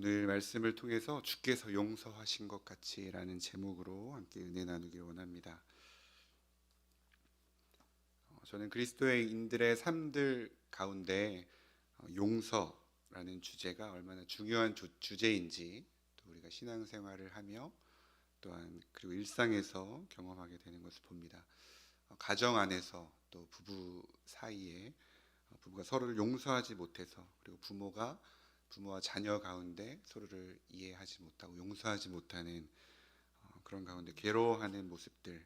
오늘 말씀을 통해서 주께서 용서하신 것 같이라는 제목으로 함께 은혜 나누기 원합니다. 저는 그리스도인들의 삶들 가운데 용서라는 주제가 얼마나 중요한 주제인지, 또 우리가 신앙생활을 하며 또한 그리고 일상에서 경험하게 되는 것을 봅니다. 가정 안에서 또 부부 사이에 부부가 서로를 용서하지 못해서, 그리고 부모와 자녀 가운데 서로를 이해하지 못하고 용서하지 못하는 그런 가운데 괴로워하는 모습들,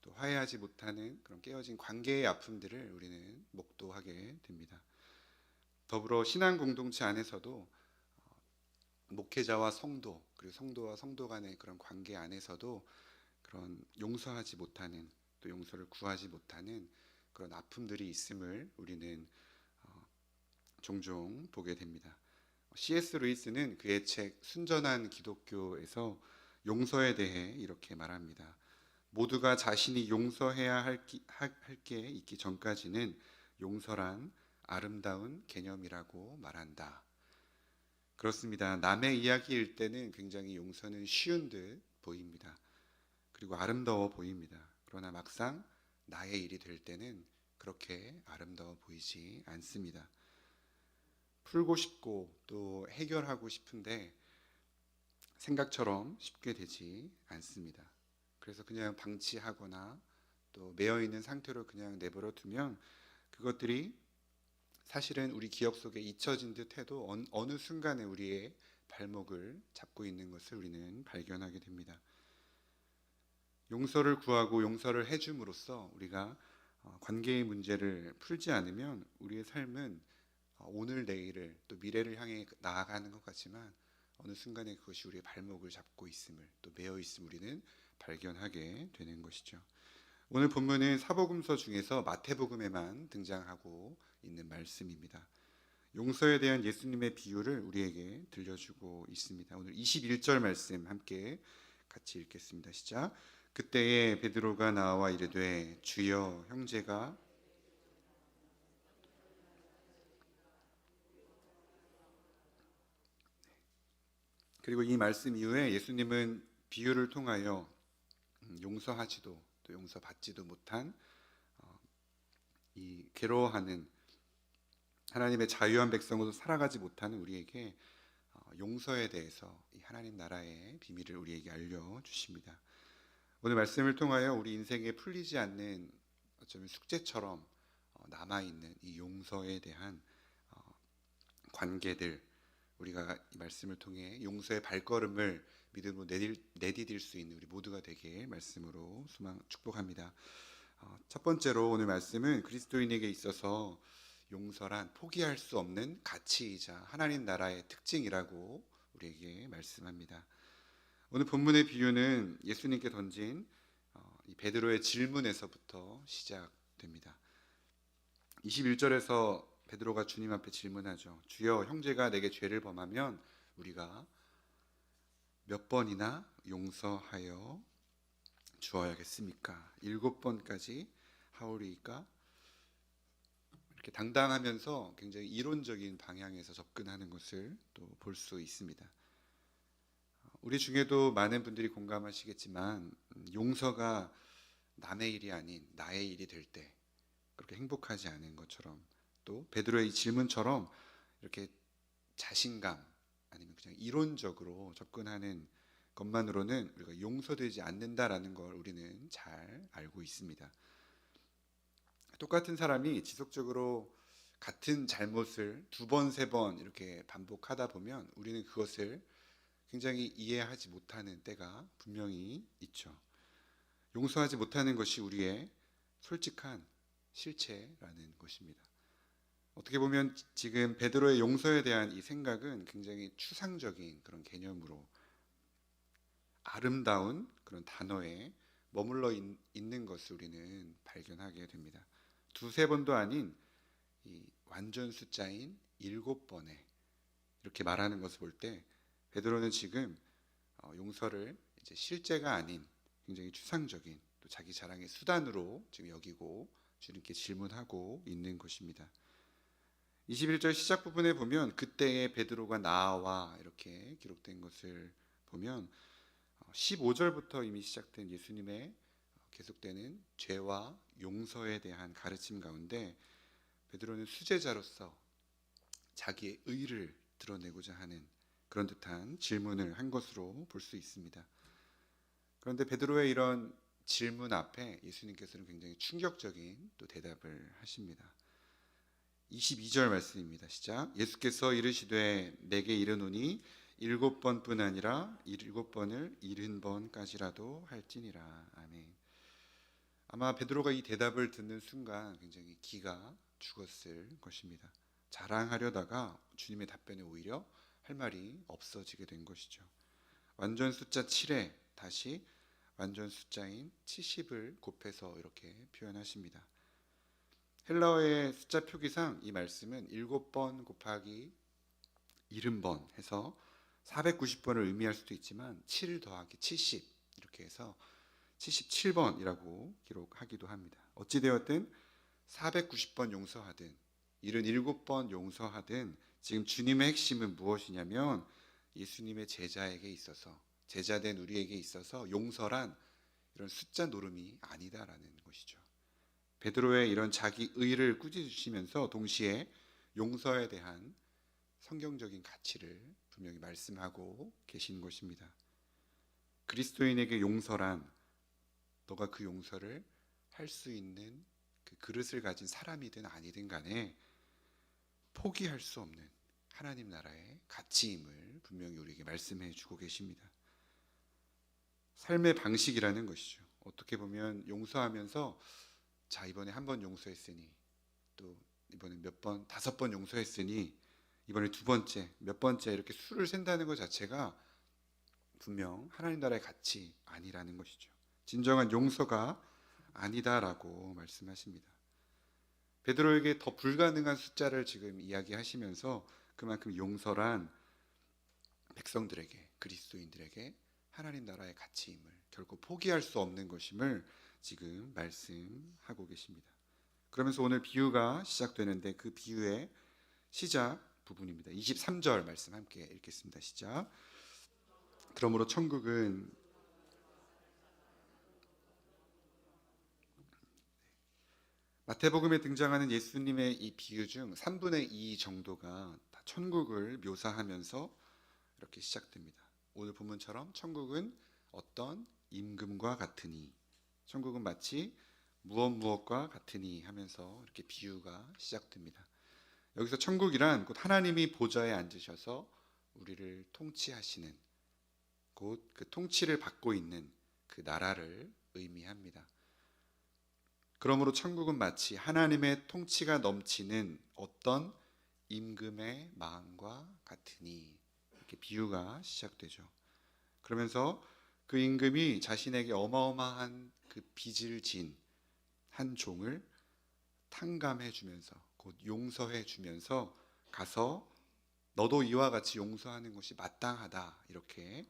또 화해하지 못하는 그런 깨어진 관계의 아픔들을 우리는 목도하게 됩니다. 더불어 신앙 공동체 안에서도 목회자와 성도, 그리고 성도와 성도 간의 그런 관계 안에서도 그런 용서하지 못하는, 또 용서를 구하지 못하는 그런 아픔들이 있음을 우리는 종종 보게 됩니다. C.S. 루이스는 그의 책 순전한 기독교에서 용서에 대해 이렇게 말합니다. 모두가 자신이 용서해야 할 게 있기 전까지는 용서란 아름다운 개념이라고 말한다. 그렇습니다. 남의 이야기일 때는 굉장히 용서는 쉬운 듯 보입니다. 그리고 아름다워 보입니다. 그러나 막상 나의 일이 될 때는 그렇게 아름다워 보이지 않습니다. 풀고 싶고 또 해결하고 싶은데 생각처럼 쉽게 되지 않습니다. 그래서 그냥 방치하거나 또 매여 있는 상태로 그냥 내버려 두면 그것들이 사실은 우리 기억 속에 잊혀진 듯 해도 어느 순간에 우리의 발목을 잡고 있는 것을 우리는 발견하게 됩니다. 용서를 구하고 용서를 해줌으로써 우리가 관계의 문제를 풀지 않으면 우리의 삶은 오늘 내일을 또 미래를 향해 나아가는 것 같지만 어느 순간에 그것이 우리의 발목을 잡고 있음을, 또 매여 있음을 우리는 발견하게 되는 것이죠. 오늘 본문은 사복음서 중에서 마태복음에만 등장하고 있는 말씀입니다. 용서에 대한 예수님의 비유를 우리에게 들려주고 있습니다. 오늘 21절 말씀 함께 같이 읽겠습니다. 시작. 그때에 베드로가 나와 이르되 주여 형제가 그리고 이 말씀 이후에 예수님은 비유를 통하여 용서하지도 또 용서받지도 못한 이 괴로워하는 하나님의 자유한 백성으로 살아가지 못하는 우리에게 용서에 대해서 이 하나님 나라의 비밀을 우리에게 알려주십니다. 오늘 말씀을 통하여 우리 인생에 풀리지 않는 어쩌면 숙제처럼 남아있는 이 용서에 대한 관계들, 우리가 이 말씀을 통해 용서의 발걸음을 믿음으로 내디딜 수 있는 우리 모두가 되길 말씀으로 축복합니다. 첫 번째로 오늘 말씀은 그리스도인에게 있어서 용서란 포기할 수 없는 가치이자 하나님 나라의 특징이라고 우리에게 말씀합니다. 오늘 본문의 비유는 예수님께 던진 이 베드로의 질문에서부터 시작됩니다. 21절에서 베드로가 주님 앞에 질문하죠. 주여, 형제가 내게 죄를 범하면 우리가 몇 번이나 용서하여 주어야겠습니까? 7번까지 하오리이까? 이렇게 당당하면서 굉장히 이론적인 방향에서 접근하는 것을 또 볼 수 있습니다. 우리 중에도 많은 분들이 공감하시겠지만 용서가 남의 일이 아닌 나의 일이 될 때 그렇게 행복하지 않은 것처럼, 또 베드로의 이 질문처럼 이렇게 자신감 아니면 그냥 이론적으로 접근하는 것만으로는 우리가 용서되지 않는다라는 걸 우리는 잘 알고 있습니다. 똑같은 사람이 지속적으로 같은 잘못을 2번, 3번 이렇게 반복하다 보면 우리는 그것을 굉장히 이해하지 못하는 때가 분명히 있죠. 용서하지 못하는 것이 우리의 솔직한 실체라는 것입니다. 어떻게 보면 지금 베드로의 용서에 대한 이 생각은 굉장히 추상적인 그런 개념으로 아름다운 그런 단어에 머물러 있는 것을 우리는 발견하게 됩니다. 2, 3번도 아닌 이 완전 숫자인 7번에 이렇게 말하는 것을 볼 때 베드로는 지금 용서를 이제 실제가 아닌 굉장히 추상적인 또 자기 자랑의 수단으로 지금 여기고 주님께 질문하고 있는 것입니다. 21절 시작 부분에 보면 그때에 베드로가 나와 이렇게 기록된 것을 보면 15절부터 이미 시작된 예수님의 계속되는 죄와 용서에 대한 가르침 가운데 베드로는 수제자로서 자기의 의를 드러내고자 하는 그런 듯한 질문을 한 것으로 볼 수 있습니다. 그런데 베드로의 이런 질문 앞에 예수님께서는 굉장히 충격적인 또 대답을 하십니다. 22절 말씀입니다. 시작. 예수께서 이르시되 내게 이르노니 7번뿐 아니라 7번을 70번까지라도 할지니라. 아멘. 아마 베드로가 이 대답을 듣는 순간 굉장히 기가 죽었을 것입니다. 자랑하려다가 주님의 답변에 오히려 할 말이 없어지게 된 것이죠. 완전 숫자 7에 다시 완전 숫자인 70을 곱해서 이렇게 표현하십니다. 헬라어의 숫자 표기상 이 말씀은 7번 곱하기 70번 해서 490번을 의미할 수도 있지만 7 더하기 70 이렇게 해서 77번이라고 기록하기도 합니다. 어찌되었든 490번 용서하든 77번 용서하든 지금 주님의 핵심은 무엇이냐면 예수님의 제자에게 있어서 제자된 우리에게 있어서 용서란 이런 숫자 노름이 아니다라는 것이죠. 베드로의 이런 자기 의를 꾸짖으시면서 동시에 용서에 대한 성경적인 가치를 분명히 말씀하고 계신 것입니다. 그리스도인에게 용서란 너가 그 용서를 할 수 있는 그 그릇을 가진 사람이든 아니든 간에 포기할 수 없는 하나님 나라의 가치임을 분명히 우리에게 말씀해 주고 계십니다. 삶의 방식이라는 것이죠. 어떻게 보면 용서하면서 자 이번에 한 번 용서했으니 또 이번에 몇 번 5번 용서했으니 이번에 2번째 몇 번째 이렇게 수를 센다는 것 자체가 분명 하나님 나라의 가치 아니라는 것이죠. 진정한 용서가 아니다라고 말씀하십니다. 베드로에게 더 불가능한 숫자를 지금 이야기하시면서 그만큼 용서란 백성들에게 그리스도인들에게 하나님 나라의 가치임을 결코 포기할 수 없는 것임을 지금 말씀하고 계십니다. 그러면서 오늘 비유가 시작되는데 그 비유의 시작 부분입니다. 23절 말씀 함께 읽겠습니다. 시작. 그러므로 천국은 마태복음에 등장하는 예수님의 이 비유 중 3분의 2 정도가 다 천국을 묘사하면서 이렇게 시작됩니다. 오늘 본문처럼 천국은 어떤 임금과 같으니 천국은 마치 무엇과 같으니 하면서 이렇게 비유가 시작됩니다. 여기서 천국이란 곧 하나님이 보좌에 앉으셔서 우리를 통치하시는 곧 그 통치를 받고 있는 그 나라를 의미합니다. 그러므로 천국은 마치 하나님의 통치가 넘치는 어떤 임금의 마음과 같으니 이렇게 비유가 시작되죠. 그러면서 그 임금이 자신에게 어마어마한 그 빚을 진 한 종을 탕감해 주면서 곧 용서해 주면서 가서 너도 이와 같이 용서하는 것이 마땅하다 이렇게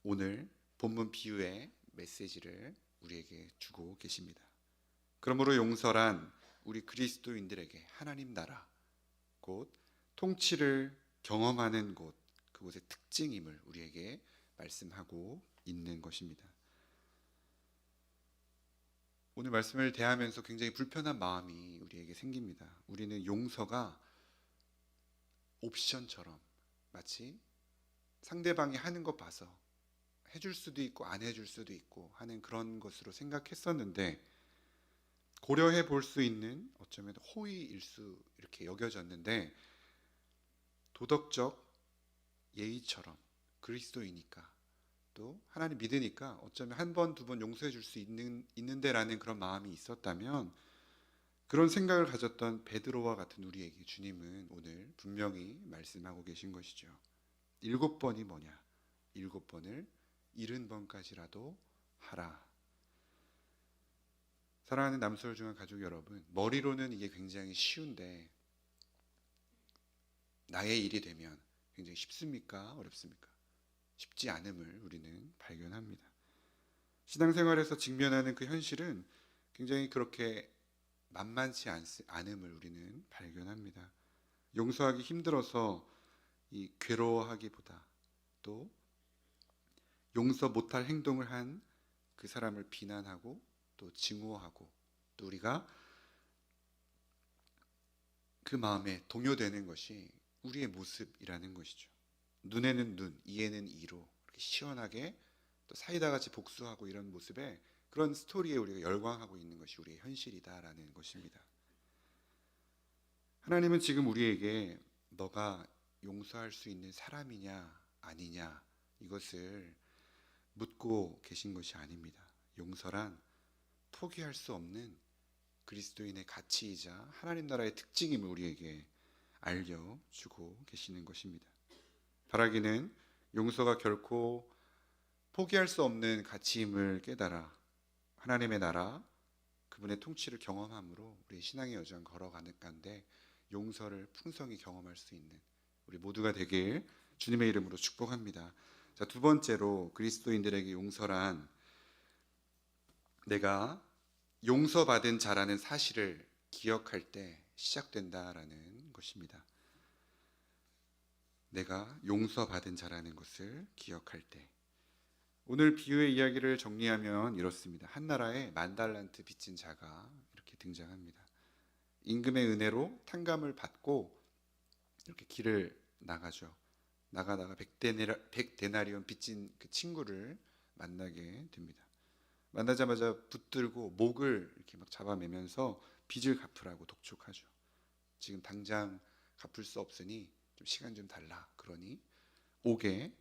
오늘 본문 비유의 메시지를 우리에게 주고 계십니다. 그러므로 용서란 우리 그리스도인들에게 하나님 나라 곧 통치를 경험하는 곳 그곳의 특징임을 우리에게 말씀하고 있는 것입니다. 오늘 말씀을 대하면서 굉장히 불편한 마음이 우리에게 생깁니다. 우리는 용서가 옵션처럼 마치 상대방이 하는 것 봐서 해줄 수도 있고 안 해줄 수도 있고 하는 그런 것으로 생각했었는데 고려해 볼 수 있는 어쩌면 호의일 수 이렇게 여겨졌는데 도덕적 예의처럼 그리스도이니까 또 하나님 믿으니까 어쩌면 한 번, 두 번 용서해 줄 수 있는데라는 그런 마음이 있었다면 그런 생각을 가졌던 베드로와 같은 우리에게 주님은 오늘 분명히 말씀하고 계신 것이죠. 7번이 뭐냐? 7번을 70번까지라도 하라. 사랑하는 남서울중앙 가족 여러분, 머리로는 이게 굉장히 쉬운데 나의 일이 되면 굉장히 쉽습니까? 어렵습니까? 쉽지 않음을 우리는 발견합니다. 신앙생활에서 직면하는 그 현실은 굉장히 그렇게 만만치 않음을 우리는 발견합니다. 용서하기 힘들어서 이 괴로워하기보다 또 용서 못할 행동을 한 그 사람을 비난하고 또 증오하고 또 우리가 그 마음에 동요되는 것이 우리의 모습이라는 것이죠. 눈에는 눈, 이에는 이로 이렇게 시원하게 또 사이다 같이 복수하고 이런 모습에 그런 스토리에 우리가 열광하고 있는 것이 우리의 현실이다라는 것입니다. 하나님은 지금 우리에게 너가 용서할 수 있는 사람이냐 아니냐 이것을 묻고 계신 것이 아닙니다. 용서란 포기할 수 없는 그리스도인의 가치이자 하나님 나라의 특징임을 우리에게 알려주고 계시는 것입니다. 바라기는 용서가 결코 포기할 수 없는 가치임을 깨달아 하나님의 나라 그분의 통치를 경험함으로 우리 신앙의 여정 걸어가는 가운데 용서를 풍성히 경험할 수 있는 우리 모두가 되길 주님의 이름으로 축복합니다. 자, 두 번째로 그리스도인들에게 용서란 내가 용서받은 자라는 사실을 기억할 때 시작된다라는 것입니다. 내가 용서받은 자라는 것을 기억할 때. 오늘 비유의 이야기를 정리하면 이렇습니다. 한 나라에 10,000달란트 빚진 자가 이렇게 등장합니다. 임금의 은혜로 탕감을 받고 이렇게 길을 나가죠. 나가다가 100데나리온 빚진 그 친구를 만나게 됩니다. 만나자마자 붙들고 목을 이렇게 막 잡아매면서 빚을 갚으라고 독촉하죠. 지금 당장 갚을 수 없으니 좀 시간 좀 달라. 그러니 옥에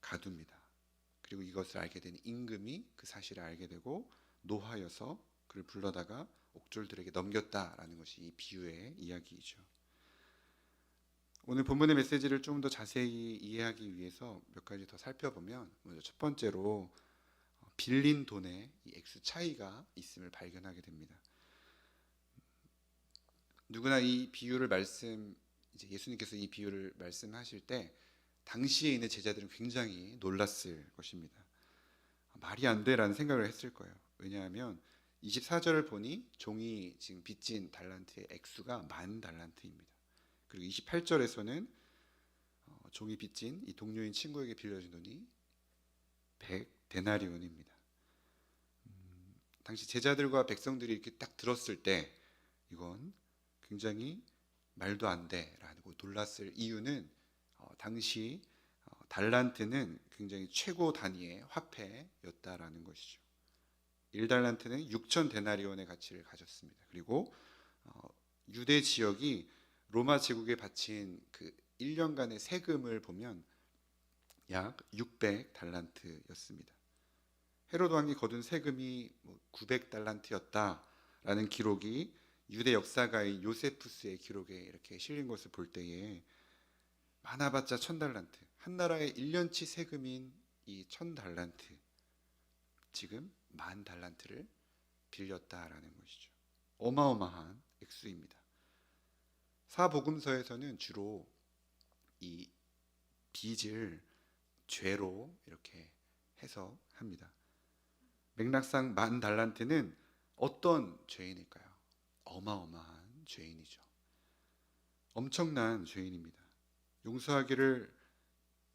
가둡니다. 그리고 이것을 알게 된 임금이 그 사실을 알게 되고 노하여서 그를 불러다가 옥졸들에게 넘겼다라는 것이 이 비유의 이야기이죠. 오늘 본문의 메시지를 좀 더 자세히 이해하기 위해서 몇 가지 더 살펴보면 먼저 첫 번째로 빌린 돈의 이 액수 차이가 있음을 발견하게 됩니다. 누구나 이 비유를 이제 예수님께서 이 비유를 말씀하실 때 당시에 있는 제자들은 굉장히 놀랐을 것입니다. 말이 안 돼라는 생각을 했을 거예요. 왜냐하면 24절을 보니 종이 지금 빚진 달란트의 액수가 10,000달란트입니다. 그리고 28절에서는 종이 빚진 이 동료인 친구에게 빌려준 돈이 100데나리온입니다. 당시 제자들과 백성들이 이렇게 딱 들었을 때 이건 굉장히 말도 안 돼라고 놀랐을 이유는 당시 달란트는 굉장히 최고 단위의 화폐였다라는 것이죠. 1달란트는 6,000데나리온의 가치를 가졌습니다. 그리고 유대 지역이 로마 제국에 바친 그 1년간의 세금을 보면 약 600달란트였습니다. 헤로드 왕이 거둔 세금이 900달란트였다라는 기록이 유대 역사가인 요세푸스의 기록에 이렇게 실린 것을 볼 때에 많아봤자 1,000달란트, 한 나라의 1년치 세금인 이 1,000달란트, 지금 10,000달란트를 빌렸다라는 것이죠. 어마어마한 액수입니다. 사복음서에서는 주로 이 빚을 죄로 이렇게 해석합니다. 맥락상 10,000달란트는 어떤 죄인일까요? 어마어마한 죄인이죠. 엄청난 죄인입니다. 용서하기를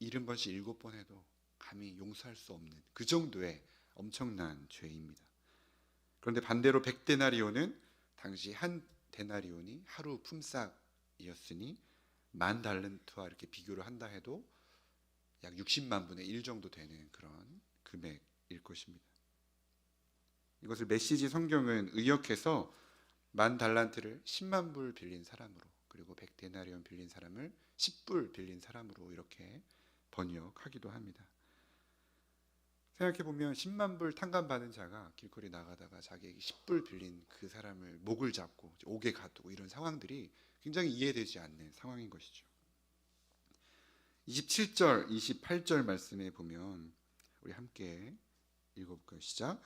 70번씩 7번 해도 감히 용서할 수 없는 그 정도의 엄청난 죄입니다. 그런데 반대로 100데나리온은 당시 한 데나리온이 하루 품삯이었으니 10,000달란트와 이렇게 비교를 한다 해도 약 60만 분의 1 정도 되는 그런 금액일 것입니다. 이것을 메시지 성경은 의역해서 10,000달란트를 10만 불 빌린 사람으로, 그리고 100데나리온 빌린 사람을 10불 빌린 사람으로 이렇게 번역하기도 합니다. 생각해보면 10만 불 탕감받은 자가 길거리 나가다가 자기에게 10불 빌린 그 사람을 목을 잡고 옥에 가두고 이런 상황들이 굉장히 이해되지 않는 상황인 것이죠. 27절, 28절 말씀에 보면 우리 함께 읽어볼까요? 시작.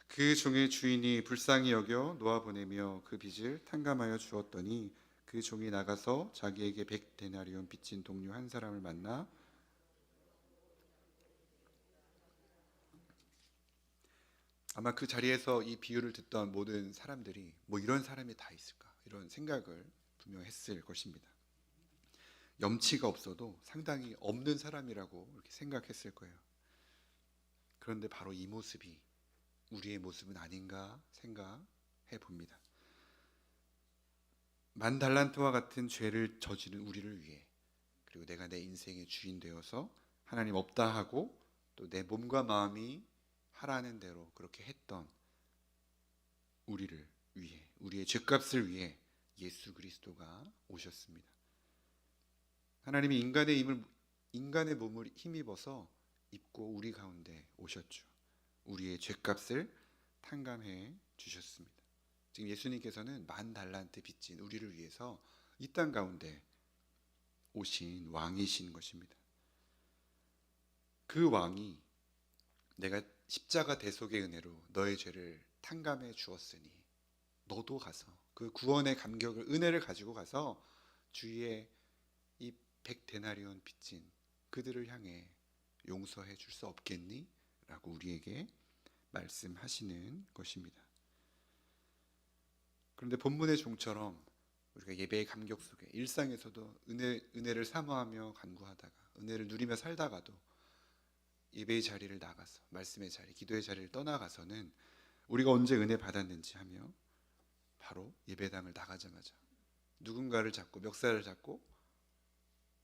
그 종의 주인이 불쌍히 여겨 놓아보내며 그 빚을 탕감하여 주었더니 그 종이 나가서 자기에게 100데나리온 빚진 동료 한 사람을 만나 아마 그 자리에서 이 비유를 듣던 모든 사람들이 뭐 이런 사람이 다 있을까 이런 생각을 분명 했을 것입니다. 염치가 없어도 상당히 없는 사람이라고 이렇게 생각했을 거예요. 그런데 바로 이 모습이 우리의 모습은 아닌가 생각해 봅니다. 만 달란트와 같은 죄를 저지른 우리를 위해, 그리고 내가 내 인생의 주인 되어서 하나님 없다 하고 또 내 몸과 마음이 하라는 대로 그렇게 했던 우리를 위해, 우리의 죄값을 위해 예수 그리스도가 오셨습니다. 하나님이 인간의 몸을 힘입어서 입고 우리 가운데 오셨죠. 우리의 죄값을 탕감해 주셨습니다. 지금 예수님께서는 만 달란트 빚진 우리를 위해서 이 땅 가운데 오신 왕이신 것입니다. 그 왕이 내가 십자가 대속의 은혜로 너의 죄를 탕감해 주었으니 너도 가서 그 구원의 감격을, 은혜를 가지고 가서 주위에 이 100데나리온 빚진 그들을 향해 용서해 줄 수 없겠니? 라고 우리에게 말씀하시는 것입니다. 그런데 본문의 종처럼 우리가 예배의 감격 속에 일상에서도 은혜를 사모하며 간구하다가 은혜를 누리며 살다가도 예배의 자리를 나가서 말씀의 자리, 기도의 자리를 떠나가서는 우리가 언제 은혜 받았는지 하며 바로 예배당을 나가자마자 누군가를 잡고 멱살을 잡고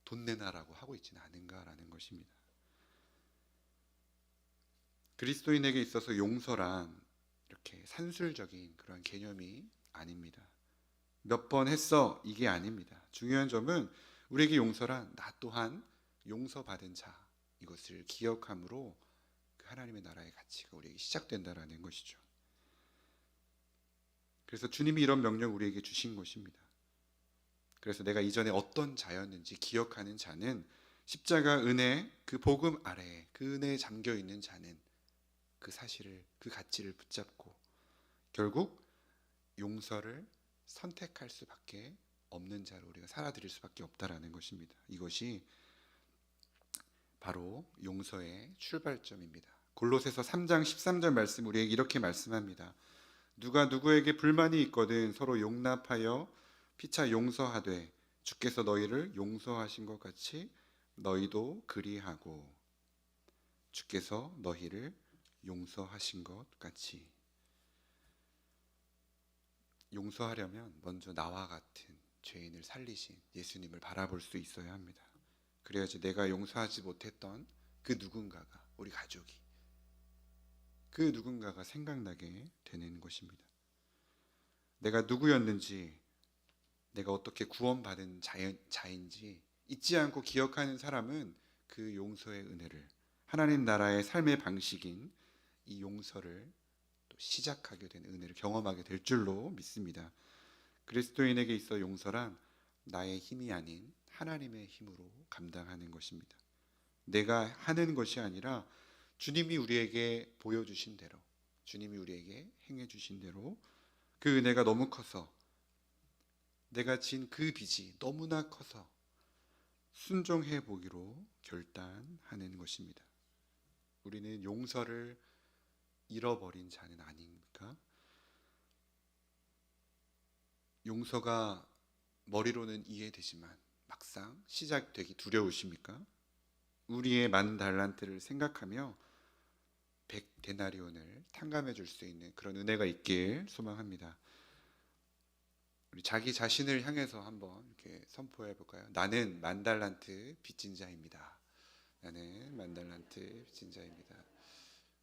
돈 내놔라고 하고 있지는 않은가라는 것입니다. 그리스도인에게 있어서 용서란 이렇게 산술적인 그런 개념이 아닙니다. 몇 번 했어 이게 아닙니다. 중요한 점은 우리에게 용서란 나 또한 용서받은 자, 이것을 기억함으로 그 하나님의 나라의 가치가 우리에게 시작된다라는 것이죠. 그래서 주님이 이런 명령 우리에게 주신 것입니다. 그래서 내가 이전에 어떤 자였는지 기억하는 자는 십자가 은혜, 그 복음 아래에 그 은혜에 잠겨 있는 자는 그 사실을, 그 가치를 붙잡고 결국 용서를 선택할 수밖에 없는 자로 우리가 살아드릴 수밖에 없다라는 것입니다. 이것이 바로 용서의 출발점입니다. 골로새서 3장 13절 말씀 우리에게 이렇게 말씀합니다. 누가 누구에게 불만이 있거든 서로 용납하여 피차 용서하되 주께서 너희를 용서하신 것 같이 너희도 그리하고. 주께서 너희를 용서하신 것 같이. 용서하려면 먼저 나와 같은 죄인을 살리신 예수님을 바라볼 수 있어야 합니다. 그래야지 내가 용서하지 못했던 그 누군가가, 우리 가족이, 그 누군가가 생각나게 되는 것입니다. 내가 누구였는지, 내가 어떻게 구원받은 자인지 잊지 않고 기억하는 사람은 그 용서의 은혜를, 하나님 나라의 삶의 방식인 이 용서를 또 시작하게 된 은혜를 경험하게 될 줄로 믿습니다. 그리스도인에게 있어 용서란 나의 힘이 아닌 하나님의 힘으로 감당하는 것입니다. 내가 하는 것이 아니라 주님이 우리에게 보여주신 대로, 주님이 우리에게 행해 주신 대로 그 은혜가 너무 커서, 내가 진 그 빚이 너무나 커서 순종해 보기로 결단하는 것입니다. 우리는 용서를 잃어버린 자는 아닙니까? 용서가 머리로는 이해되지만 막상 시작되기 두려우십니까? 우리의 만 달란트를 생각하며 100데나리온을 탕감해 줄 수 있는 그런 은혜가 있길 소망합니다. 우리 자기 자신을 향해서 한번 이렇게 선포해 볼까요? 나는 만 달란트 빚진 자입니다. 나는 만 달란트 빚진 자입니다.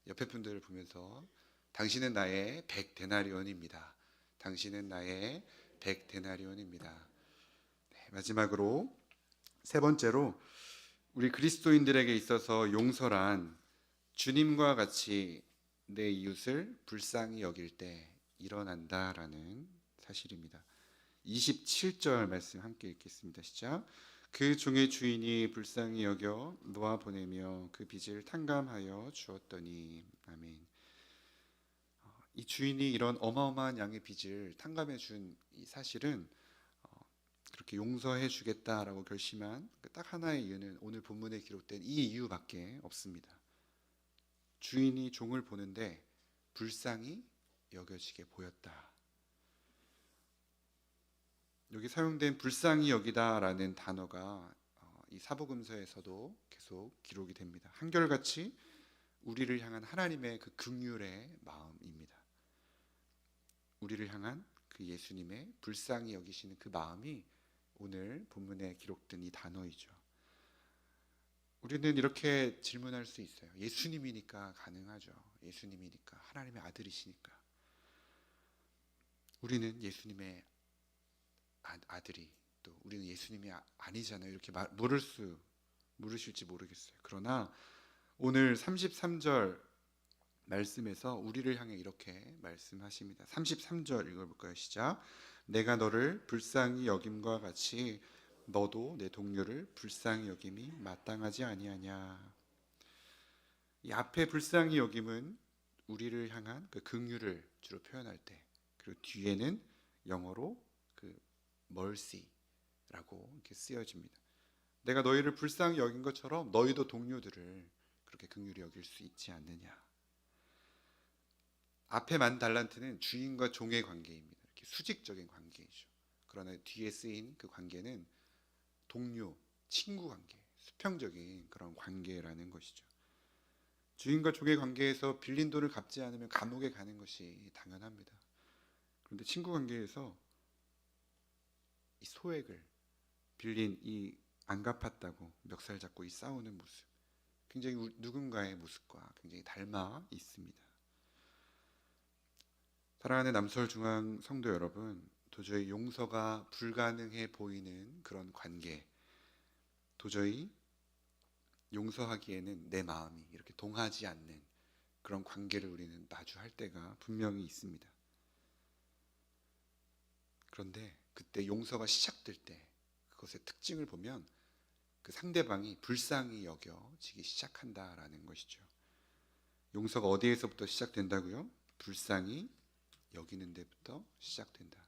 옆에 분들을 보면서 당신은 나의 100데나리온입니다. 당신은 나의 100데나리온입니다. 네, 마지막으로 세 번째로 우리 그리스도인들에게 있어서 용서란 주님과 같이 내 이웃을 불쌍히 여길 때 일어난다라는 사실입니다. 27절 말씀 함께 읽겠습니다. 시작. 그 종의 주인이 불쌍히 여겨 놓아 보내며 그 빚을 탕감하여 주었더니. 아멘. 이 주인이 이런 어마어마한 양의 빚을 탕감해 준 이 사실은 그렇게 용서해 주겠다라고 결심한 딱 하나의 이유는 오늘 본문에 기록된 이 이유밖에 없습니다. 주인이 종을 보는데 불쌍히 여겨지게 보였다. 여기 사용된 불쌍히 여기다라는 단어가 이 사복음서에서도 계속 기록이 됩니다. 한결같이 우리를 향한 하나님의 그 긍휼의 마음입니다. 우리를 향한 그 예수님의 불쌍히 여기시는 그 마음이 오늘 본문에 기록된 이 단어이죠. 우리는 이렇게 질문할 수 있어요. 예수님이니까 가능하죠. 예수님이니까, 하나님의 아들이시니까. 우리는 예수님의 아들이, 또 우리는 예수님이 아니잖아요. 이렇게 물으실지 모르겠어요. 그러나 오늘 33절 말씀에서 우리를 향해 이렇게 말씀하십니다. 33절 읽어볼까요? 시작. 내가 너를 불쌍히 여김과 같이 너도 내 동료를 불쌍히 여김이 마땅하지 아니하냐. 이 앞에 불쌍히 여김은 우리를 향한 그 긍휼을 주로 표현할 때, 그리고 뒤에는 영어로 그 mercy라고 이렇게 쓰여집니다. 내가 너희를 불쌍히 여긴 것처럼 너희도 동료들을 그렇게 긍휼히 여길 수 있지 않느냐. 앞에 만 달란트는 주인과 종의 관계입니다. 이렇게 수직적인 관계이죠. 그러나 뒤에 쓰인 그 관계는 동료, 친구 관계, 수평적인 그런 관계라는 것이죠. 주인과 종의 관계에서 빌린 돈을 갚지 않으면 감옥에 가는 것이 당연합니다. 그런데 친구 관계에서 이 소액을 빌린 이 안 갚았다고 멱살 잡고 이 싸우는 모습, 굉장히 누군가의 모습과 굉장히 닮아 있습니다. 사랑하는 남서울중앙 성도 여러분, 도저히 용서가 불가능해 보이는 그런 관계, 도저히 용서하기에는 내 마음이 이렇게 동하지 않는 그런 관계를 우리는 마주할 때가 분명히 있습니다. 그런데 그때 용서가 시작될 때 그것의 특징을 보면 그 상대방이 불쌍히 여겨지기 시작한다라는 것이죠. 용서가 어디에서부터 시작된다고요? 불쌍히 여기는 데부터 시작된다.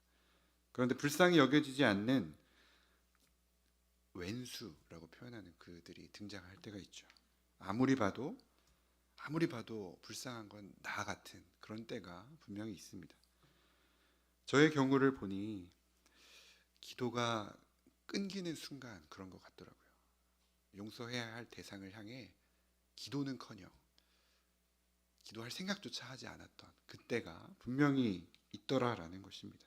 그런데 불쌍히 여겨지지 않는 왼수라고 표현하는 그들이 등장할 때가 있죠. 아무리 봐도 불쌍한 건 나 같은 그런 때가 분명히 있습니다. 저의 경우를 보니 기도가 끊기는 순간 그런 것 같더라고요. 용서해야 할 대상을 향해 기도는커녕 기도할 생각조차 하지 않았던 그때가 분명히 있더라라는 것입니다.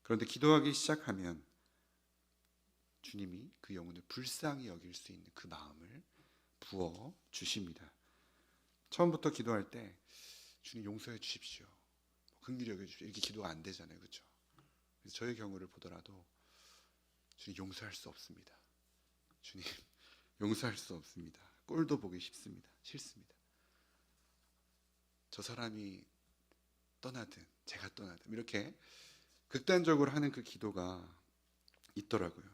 그런데 기도하기 시작하면 주님이 그 영혼을 불쌍히 여길 수 있는 그 마음을 부어 주십니다. 처음부터 기도할 때 주님 용서해 주십시오, 긍휼히 여겨 주십시오, 이렇게 기도가 안 되잖아요, 그렇죠? 그래서 저의 경우를 보더라도 주님 용서할 수 없습니다. 주님 용서할 수 없습니다. 꼴도 보기 싫습니다. 저 사람이 떠나든 제가 떠나든 이렇게 극단적으로 하는 그 기도가 있더라고요.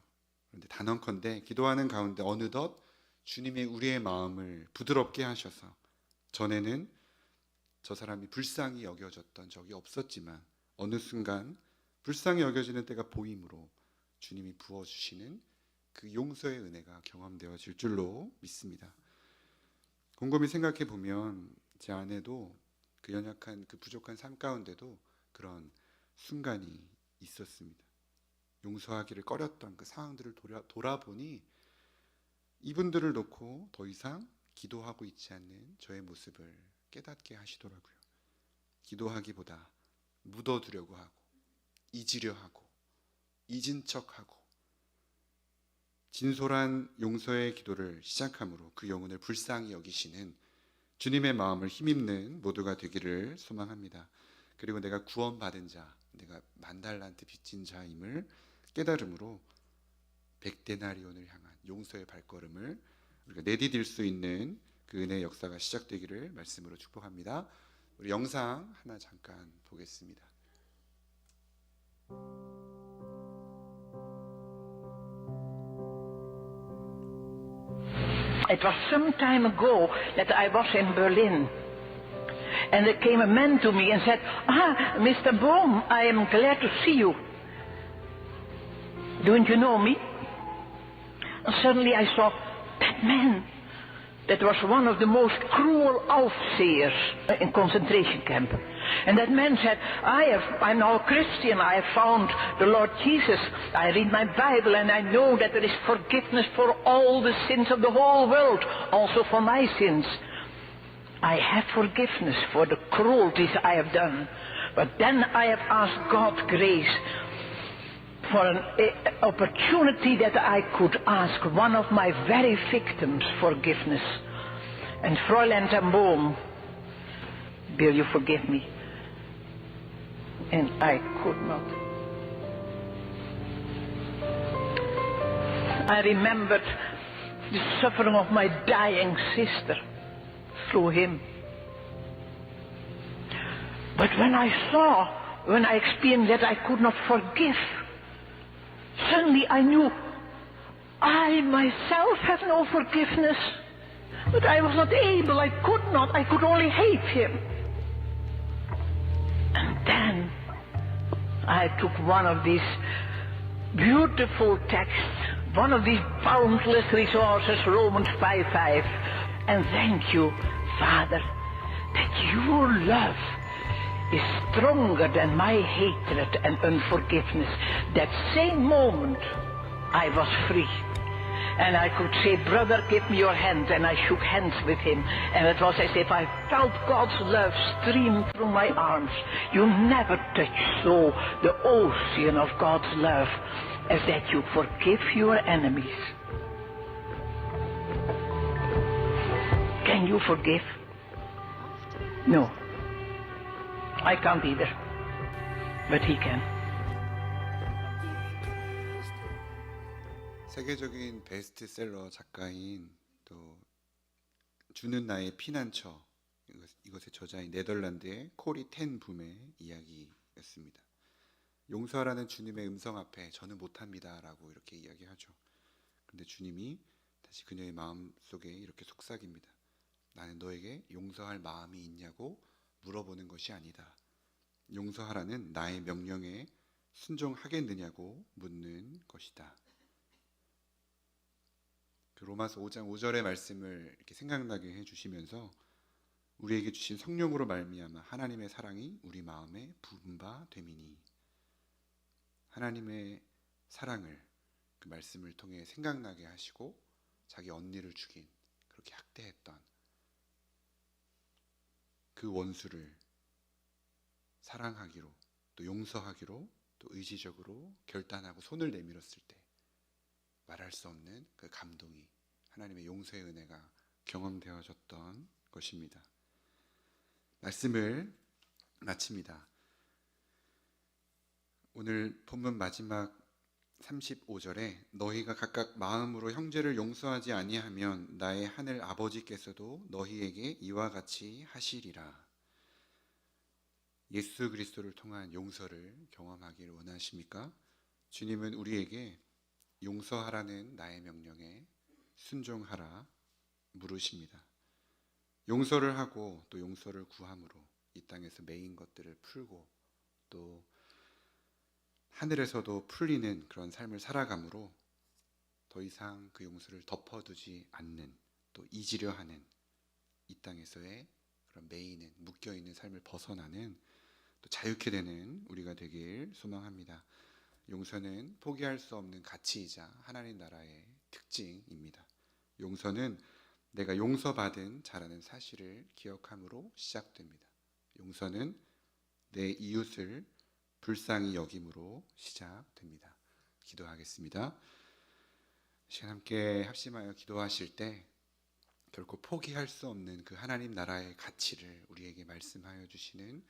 그런데 단언컨대 기도하는 가운데 어느덧 주님이 우리의 마음을 부드럽게 하셔서, 전에는 저 사람이 불쌍히 여겨졌던 적이 없었지만 어느 순간 불쌍히 여겨지는 때가 보이므로 주님이 부어주시는 그 용서의 은혜가 경험되어질 줄로 믿습니다. 곰곰이 생각해 보면 제 아내도 그 연약한 그 부족한 삶 가운데도 그런 순간이 있었습니다. 용서하기를 꺼렸던 그 상황들을 돌아보니 이분들을 놓고 더 이상 기도하고 있지 않는 저의 모습을 깨닫게 하시더라고요. 기도하기보다 묻어두려고 하고 잊으려 하고 잊은 척하고 진솔한 용서의 기도를 시작함으로 그 영혼을 불쌍히 여기시는 주님의 마음을 힘입는 모두가 되기를 소망합니다. 그리고 내가 구원받은 자, 내가 만달란트 빚진 자임을 깨달음으로 100데나리온을 향한 용서의 발걸음을 우리가 내디딜 수 있는 그 은혜의 역사가 시작되기를 말씀으로 축복합니다. 우리 영상 하나 잠깐 보겠습니다. It was some time ago that I was in Berlin. And there came a man to me and said, Mr. Bohm, I am glad to see you. Don't you know me? And suddenly I saw that man that was one of the most cruel overseers in concentration camp. And that man said, I'm now a Christian, I have found the Lord Jesus, I read my Bible and I know that there is forgiveness for all the sins of the whole world, also for my sins. I have forgiveness for the cruelties I have done. But then I have asked God grace for an opportunity that I could ask one of my very victims forgiveness. And Fräulein ten Boom, will you forgive me? And I could not. I remembered the suffering of my dying sister through him. But when I experienced that I could not forgive, suddenly I knew I myself have no forgiveness. But I was not able, I could only hate him. And then I took one of these beautiful texts, one of these boundless resources, Romans 5:5, and thank you, Father, that your love is stronger than my hatred and unforgiveness. That same moment I was free. And I could say, brother, give me your hand. And I shook hands with him. And it was as if I felt God's love stream through my arms. You never touch so the ocean of God's love as that you forgive your enemies. Can you forgive? No. I can't either. But he can. 세계적인 베스트셀러 작가인 또 주는 나의 피난처, 이것의 저자인 네덜란드의 코리 텐 붐의 이야기였습니다. 용서하라는 주님의 음성 앞에 저는 못합니다 라고 이렇게 이야기하죠. 그런데 주님이 다시 그녀의 마음 속에 이렇게 속삭입니다. 나는 너에게 용서할 마음이 있냐고 물어보는 것이 아니다. 용서하라는 나의 명령에 순종하겠느냐고 묻는 것이다. 그 로마서 5장 5절의 말씀을 이렇게 생각나게 해주시면서 우리에게 주신 성령으로 말미암아 하나님의 사랑이 우리 마음에 부은 바 됨이니, 하나님의 사랑을 그 말씀을 통해 생각나게 하시고 자기 언니를 죽인, 그렇게 학대했던 그 원수를 사랑하기로, 또 용서하기로, 또 의지적으로 결단하고 손을 내밀었을 때 말할 수 없는 그 감동이, 하나님의 용서의 은혜가 경험되어졌던 것입니다. 말씀을 마칩니다. 오늘 본문 마지막 35절에 너희가 각각 마음으로 형제를 용서하지 아니하면 나의 하늘 아버지께서도 너희에게 이와 같이 하시리라. 예수 그리스도를 통한 용서를 경험하기를 원하십니까? 주님은 우리에게 용서하라는 나의 명령에 순종하라 물으십니다. 용서를 하고 또 용서를 구함으로 이 땅에서 매인 것들을 풀고 또 하늘에서도 풀리는 그런 삶을 살아감으로 더 이상 그 용서를 덮어두지 않는, 또 잊으려 하는 이 땅에서의 그런 매이는, 묶여있는 삶을 벗어나는, 또 자유케 되는 우리가 되길 소망합니다. 용서는 포기할 수 없는 가치이자 하나님 나라의 특징입니다. 용서는 내가 용서받은 자라는 사실을 기억함으로 시작됩니다. 용서는 내 이웃을 불쌍히 여김으로 시작됩니다. 기도하겠습니다. 시간 함께 합심하여 기도하실 때 결코 포기할 수 없는 그 하나님 나라의 가치를 우리에게 말씀하여 주시는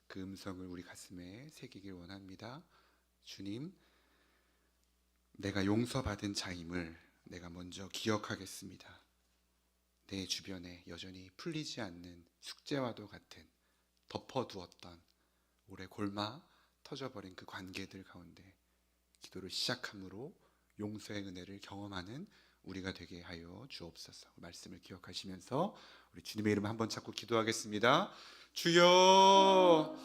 그 음성을 우리 가슴에 새기길 원합니다. 주님, 내가 용서받은 자임을 내가 먼저 기억하겠습니다. 내 주변에 여전히 풀리지 않는 숙제와도 같은 덮어두었던 오래 골마 터져버린 그 관계들 가운데 기도를 시작함으로 용서의 은혜를 경험하는 우리가 되게 하여 주옵소서. 말씀을 기억하시면서 우리 주님의 이름 한번 찾고 기도하겠습니다. 주여,